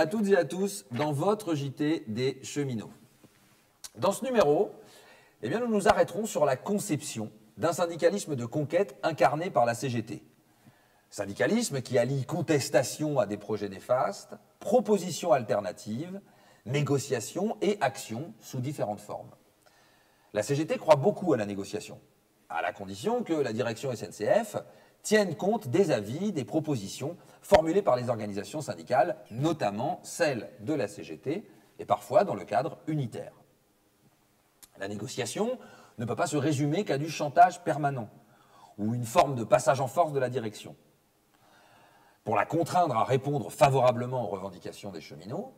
à toutes et à tous dans votre JT des cheminots. Dans ce numéro, nous nous arrêterons sur la conception d'un syndicalisme de conquête incarné par la CGT. Syndicalisme qui allie contestation à des projets néfastes, propositions alternatives, négociations et actions sous différentes formes. La CGT croit beaucoup à la négociation, à la condition que la direction SNCF tienne compte des avis, des propositions formulées par les organisations syndicales, notamment celles de la CGT, et parfois dans le cadre unitaire. La négociation ne peut pas se résumer qu'à du chantage permanent ou une forme de passage en force de la direction. Pour la contraindre à répondre favorablement aux revendications des cheminots,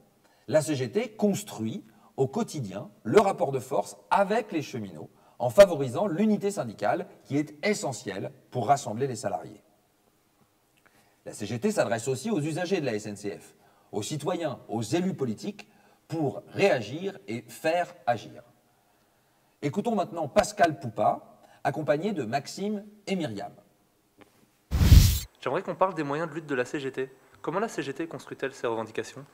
la CGT construit au quotidien le rapport de force avec les cheminots en favorisant l'unité syndicale qui est essentielle pour rassembler les salariés. La CGT s'adresse aussi aux usagers de la SNCF, aux citoyens, aux élus politiques pour réagir et faire agir. Écoutons maintenant Pascal Poupa, accompagné de Maxime et Myriam. J'aimerais qu'on parle des moyens de lutte de la CGT. Comment la CGT construit-elle ses revendications?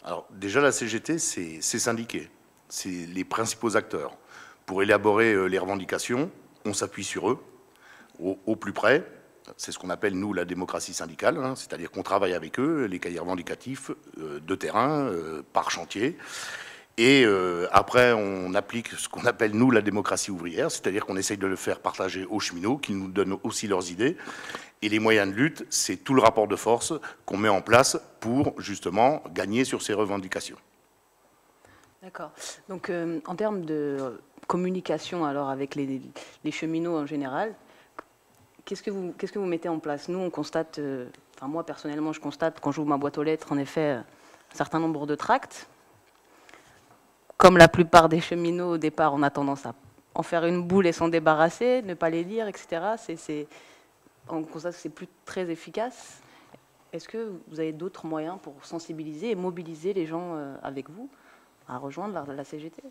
Alors déjà, la CGT, c'est syndiqué, c'est les principaux acteurs. Pour élaborer les revendications, on s'appuie sur eux, au plus près. C'est ce qu'on appelle, nous, la démocratie syndicale, hein, c'est-à-dire qu'on travaille avec eux, les cahiers revendicatifs de terrain, par chantier. Et après, on applique ce qu'on appelle, nous, la démocratie ouvrière, c'est-à-dire qu'on essaye de le faire partager aux cheminots, qu'ils nous donnent aussi leurs idées. Et les moyens de lutte, c'est tout le rapport de force qu'on met en place pour, justement, gagner sur ces revendications. D'accord. Donc, en termes de communication, alors, avec les cheminots en général, qu'est-ce que vous mettez en place? Nous, on constate, enfin, moi, personnellement, je constate, quand j'ouvre ma boîte aux lettres, en effet, un certain nombre de tracts. Comme la plupart des cheminots, au départ, on a tendance à en faire une boule et s'en débarrasser, ne pas les lire, etc. On constate que c'est plus très efficace. Est-ce que vous avez d'autres moyens pour sensibiliser et mobiliser les gens avec vous à rejoindre la CGT?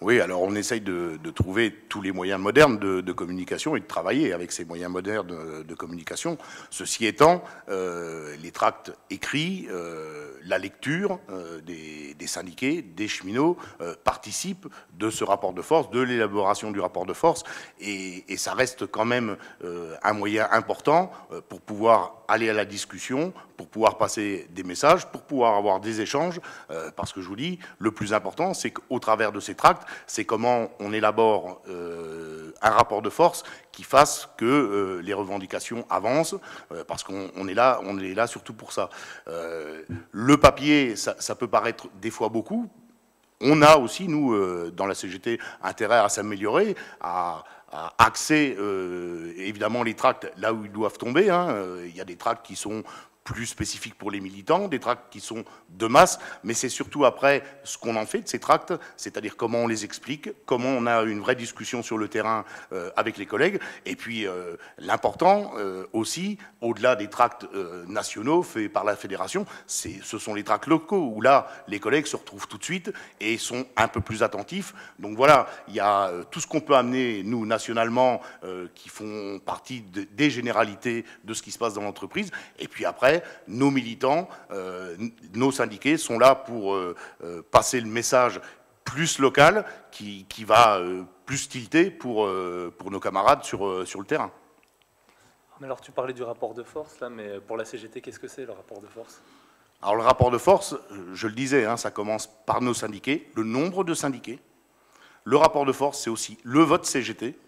Oui, alors on essaye de trouver tous les moyens modernes de communication et de travailler avec ces moyens modernes de communication. Ceci étant, les tracts écrits, la lecture des syndiqués, des cheminots participent de ce rapport de force, de l'élaboration du rapport de force, et ça reste quand même un moyen important pour pouvoir aller à la discussion, pour pouvoir passer des messages, pour pouvoir avoir des échanges, parce que je vous dis, le plus important, c'est qu'au travers de ces tracts, c'est comment on élabore un rapport de force qui fasse que les revendications avancent, parce qu'on est là surtout pour ça. Le papier, ça peut paraître des fois beaucoup. On a aussi, nous, dans la CGT, intérêt à s'améliorer, à axer évidemment les tracts là où ils doivent tomber. Hein. Il y a des tracts qui sont plus spécifiques pour les militants, des tracts qui sont de masse, mais c'est surtout après ce qu'on en fait de ces tracts, c'est-à-dire comment on les explique, comment on a une vraie discussion sur le terrain avec les collègues, et puis l'important aussi, au-delà des tracts nationaux faits par la fédération, ce sont les tracts locaux, où là, les collègues se retrouvent tout de suite et sont un peu plus attentifs. Donc voilà, il y a tout ce qu'on peut amener, nous, nationalement, qui font partie des généralités de ce qui se passe dans l'entreprise, et puis après, nos militants, nos syndiqués sont là pour passer le message plus local qui va plus tilter pour nos camarades sur le terrain. Mais alors tu parlais du rapport de force, là, mais pour la CGT, qu'est-ce que c'est le rapport de force? Alors le rapport de force, je le disais, hein, ça commence par nos syndiqués, le nombre de syndiqués. Le rapport de force, c'est aussi le vote CGT,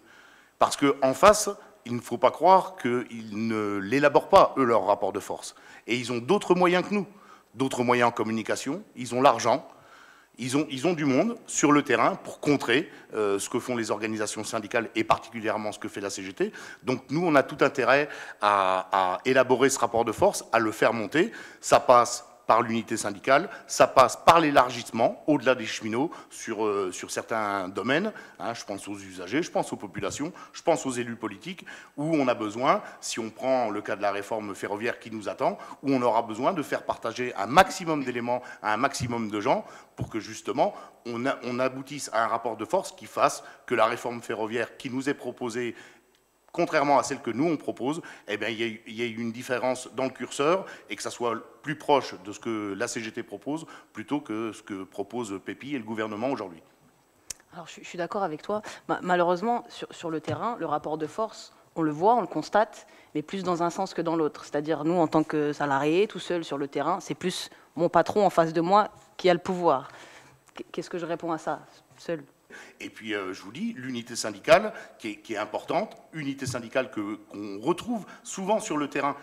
parce qu'en face, il ne faut pas croire qu'ils ne l'élaborent pas, eux, leur rapport de force. Et ils ont d'autres moyens que nous, d'autres moyens en communication, ils ont l'argent, ils ont du monde sur le terrain pour contrer ce que font les organisations syndicales et particulièrement ce que fait la CGT. Donc nous, on a tout intérêt à élaborer ce rapport de force, à le faire monter. Ça passe par l'unité syndicale, ça passe par l'élargissement, au-delà des cheminots, sur certains domaines. Hein, je pense aux usagers, je pense aux populations, je pense aux élus politiques, où on a besoin, si on prend le cas de la réforme ferroviaire qui nous attend, où on aura besoin de faire partager un maximum d'éléments à un maximum de gens, pour que justement on aboutisse à un rapport de force qui fasse que la réforme ferroviaire qui nous est proposée contrairement à celle que nous on propose, eh bien, il y a une différence dans le curseur et que ça soit plus proche de ce que la CGT propose plutôt que ce que propose Pépi et le gouvernement aujourd'hui. Alors, je suis d'accord avec toi. Malheureusement, sur le terrain, le rapport de force, on le voit, on le constate, mais plus dans un sens que dans l'autre. C'est-à-dire, nous, en tant que salariés, tout seul sur le terrain, c'est plus mon patron en face de moi qui a le pouvoir. Qu'est-ce que je réponds à ça, seul? Et puis, je vous dis, l'unité syndicale, qui est importante, unité syndicale qu'on retrouve souvent sur le terrain,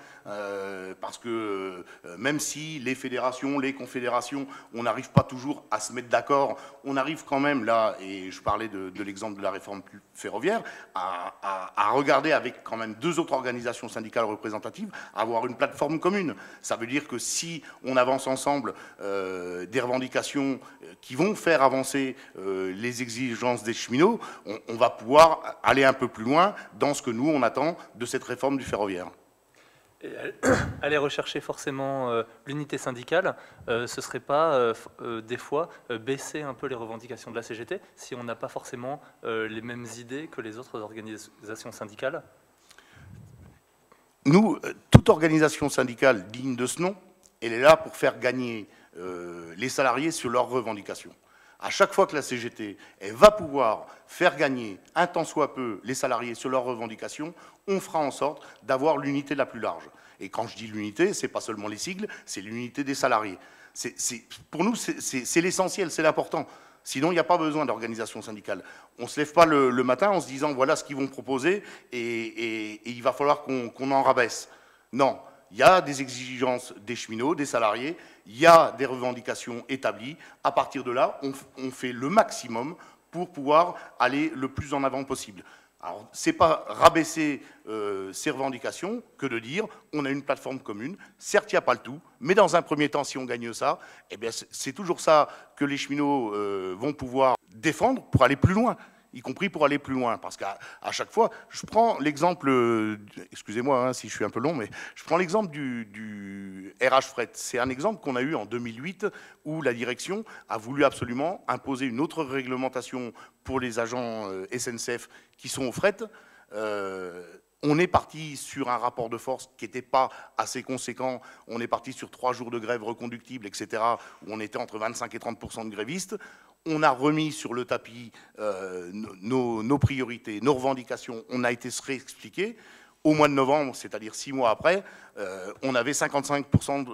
parce que même si les fédérations, les confédérations, on n'arrive pas toujours à se mettre d'accord, on arrive quand même là, et je parlais de l'exemple de la réforme ferroviaire, à regarder avec quand même 2 autres organisations syndicales représentatives, à avoir une plateforme commune. Ça veut dire que si on avance ensemble des revendications qui vont faire avancer les exigences des cheminots, on va pouvoir aller un peu plus loin dans ce que nous, on attend de cette réforme du ferroviaire. Et aller rechercher forcément l'unité syndicale, ce ne serait pas des fois baisser un peu les revendications de la CGT si on n'a pas forcément les mêmes idées que les autres organisations syndicales? Nous, toute organisation syndicale digne de ce nom, elle est là pour faire gagner les salariés sur leurs revendications. À chaque fois que la CGT elle va pouvoir faire gagner un tant soit peu les salariés sur leurs revendications, on fera en sorte d'avoir l'unité la plus large. Et quand je dis l'unité, ce n'est pas seulement les sigles, c'est l'unité des salariés. Pour nous, c'est l'essentiel, c'est l'important. Sinon, il n'y a pas besoin d'organisation syndicale. On ne se lève pas le matin en se disant voilà ce qu'ils vont proposer et il va falloir qu'on en rabaisse. Non. Il y a des exigences des cheminots, des salariés, il y a des revendications établies. À partir de là, on fait le maximum pour pouvoir aller le plus en avant possible. Alors, ce n'est pas rabaisser ces revendications que de dire on a une plateforme commune. Certes, il n'y a pas le tout, mais dans un premier temps, si on gagne ça, eh bien, c'est toujours ça que les cheminots vont pouvoir défendre pour aller plus loin. Y compris pour aller plus loin. Parce qu'à chaque fois, je prends l'exemple, excusez-moi si je suis un peu long, mais je prends l'exemple du RH Fret. C'est un exemple qu'on a eu en 2008 où la direction a voulu absolument imposer une autre réglementation pour les agents SNCF qui sont au fret. On est parti sur un rapport de force qui n'était pas assez conséquent. On est parti sur 3 jours de grève reconductible, etc., où on était entre 25 et 30% de grévistes. On a remis sur le tapis nos priorités, nos revendications. On a été se réexpliquer. Au mois de novembre, c'est-à-dire 6 mois après, on avait 55%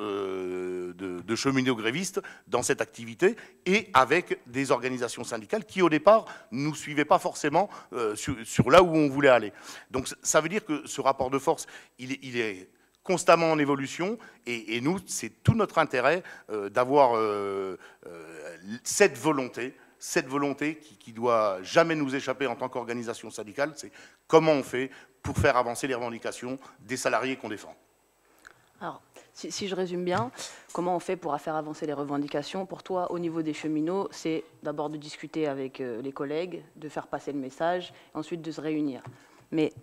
de cheminots grévistes dans cette activité et avec des organisations syndicales qui, au départ, ne nous suivaient pas forcément sur là où on voulait aller. Donc ça veut dire que ce rapport de force, il est constamment en évolution et nous, c'est tout notre intérêt d'avoir cette volonté qui doit jamais nous échapper en tant qu'organisation syndicale, c'est comment on fait pour faire avancer les revendications des salariés qu'on défend. Alors, si je résume bien, comment on fait pour faire avancer les revendications? Pour toi, au niveau des cheminots, c'est d'abord de discuter avec les collègues, de faire passer le message, ensuite de se réunir. Mais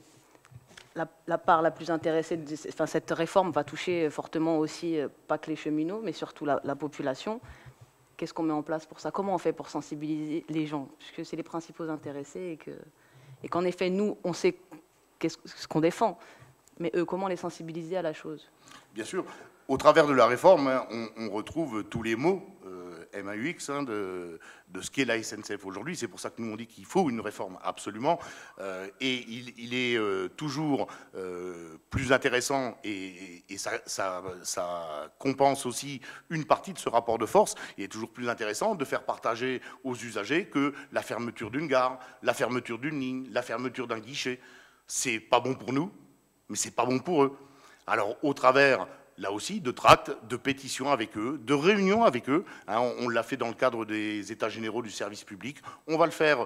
la part la plus intéressée, cette réforme va toucher fortement aussi, pas que les cheminots, mais surtout la population. Qu'est-ce qu'on met en place pour ça? Comment on fait pour sensibiliser les gens? Puisque c'est les principaux intéressés et qu'en effet, nous, on sait ce qu'on défend. Mais eux, comment les sensibiliser à la chose? Bien sûr. Au travers de la réforme, on retrouve tous les mots MAUX de ce qu'est la SNCF aujourd'hui. C'est pour ça que nous on dit qu'il faut une réforme absolument. Et il est toujours plus intéressant et ça compense aussi une partie de ce rapport de force. Il est toujours plus intéressant de faire partager aux usagers que la fermeture d'une gare, la fermeture d'une ligne, la fermeture d'un guichet. C'est pas bon pour nous, mais c'est pas bon pour eux. Alors au travers là aussi, de tracts, de pétitions avec eux, de réunions avec eux. Hein, on l'a fait dans le cadre des États généraux du service public. On va le faire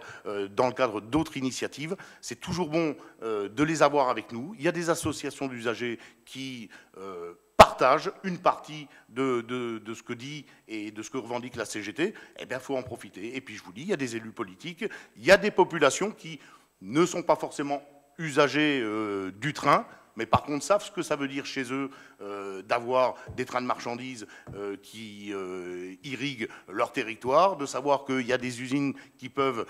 dans le cadre d'autres initiatives. C'est toujours bon de les avoir avec nous. Il y a des associations d'usagers qui partagent une partie de ce que dit et de ce que revendique la CGT. Eh bien, il faut en profiter. Et puis, je vous dis, il y a des élus politiques, il y a des populations qui ne sont pas forcément usagers du train, mais par contre savent ce que ça veut dire chez eux d'avoir des trains de marchandises qui irriguent leur territoire, de savoir qu'il y a des usines qui peuvent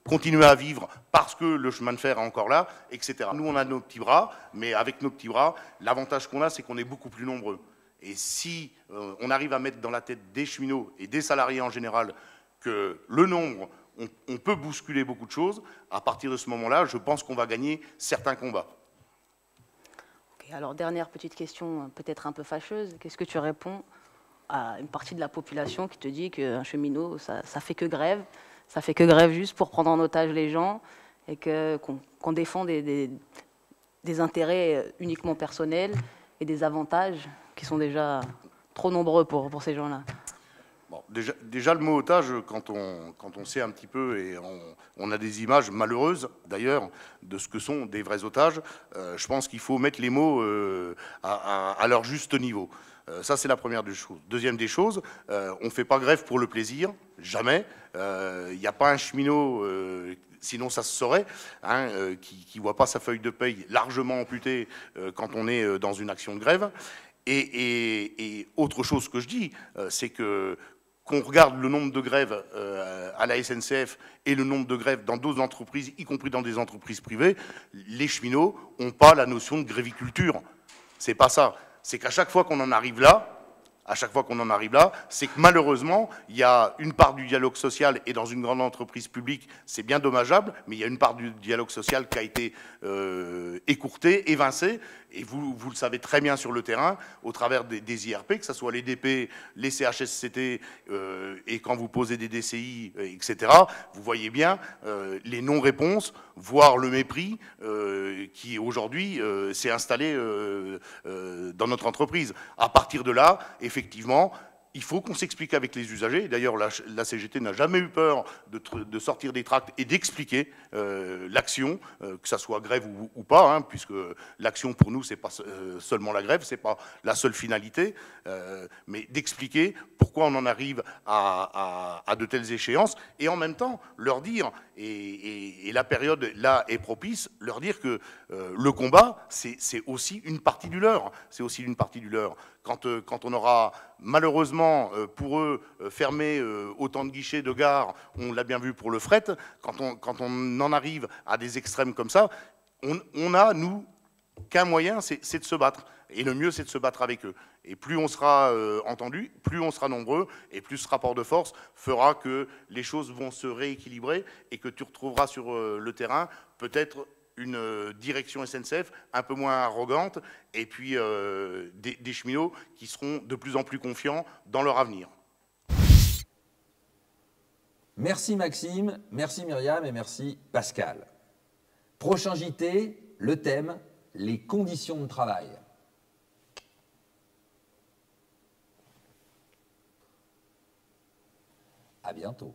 continuer à vivre parce que le chemin de fer est encore là, etc. Nous, on a nos petits bras, mais avec nos petits bras, l'avantage qu'on a, c'est qu'on est beaucoup plus nombreux. Et si on arrive à mettre dans la tête des cheminots et des salariés en général que le nombre, on peut bousculer beaucoup de choses, à partir de ce moment-là, je pense qu'on va gagner certains combats. Okay, alors, dernière petite question, peut-être un peu fâcheuse. Qu'est-ce que tu réponds à une partie de la population qui te dit qu'un cheminot, ça fait que grève, ça fait que grève juste pour prendre en otage les gens et qu'on défend des intérêts uniquement personnels et des avantages qui sont déjà trop nombreux pour ces gens-là? Bon, déjà, le mot otage, quand on sait un petit peu, et on a des images malheureuses, d'ailleurs, de ce que sont des vrais otages, je pense qu'il faut mettre les mots à leur juste niveau. Ça, c'est la première des choses. Deuxième des choses, on ne fait pas grève pour le plaisir, jamais. Il n'y a pas un cheminot, sinon ça se saurait, hein, qui ne voit pas sa feuille de paye largement amputée quand on est dans une action de grève. Et autre chose que je dis, c'est qu'on regarde le nombre de grèves à la SNCF et le nombre de grèves dans d'autres entreprises, y compris dans des entreprises privées, les cheminots n'ont pas la notion de gréviculture. C'est pas ça. C'est qu'à chaque fois qu'on en arrive là, c'est que malheureusement, il y a une part du dialogue social, et dans une grande entreprise publique, c'est bien dommageable, mais il y a une part du dialogue social qui a été écourtée, évincée, et vous le savez très bien sur le terrain, au travers des IRP, que ce soit les DP, les CHSCT, et quand vous posez des DCI, etc., vous voyez bien les non-réponses, voire le mépris qui aujourd'hui s'est installé dans notre entreprise. À partir de là, effectivement, il faut qu'on s'explique avec les usagers. D'ailleurs, la CGT n'a jamais eu peur de sortir des tracts et d'expliquer l'action, que ça soit grève ou pas, hein, puisque l'action pour nous, c'est pas seulement la grève, c'est pas la seule finalité, mais d'expliquer pourquoi on en arrive à de telles échéances, et en même temps leur dire, et la période là est propice, leur dire que le combat, c'est aussi une partie du leur. C'est aussi une partie du leur. Quand on aura malheureusement pour eux fermé autant de guichets de gare, on l'a bien vu pour le fret, quand on en arrive à des extrêmes comme ça, on a, nous, qu'un moyen, c'est de se battre. Et le mieux, c'est de se battre avec eux. Et plus on sera entendu, plus on sera nombreux, et plus ce rapport de force fera que les choses vont se rééquilibrer et que tu retrouveras sur le terrain peut-être une direction SNCF un peu moins arrogante, et puis des cheminots qui seront de plus en plus confiants dans leur avenir. Merci Maxime, merci Myriam et merci Pascal. Prochain JT, le thème, les conditions de travail. À bientôt.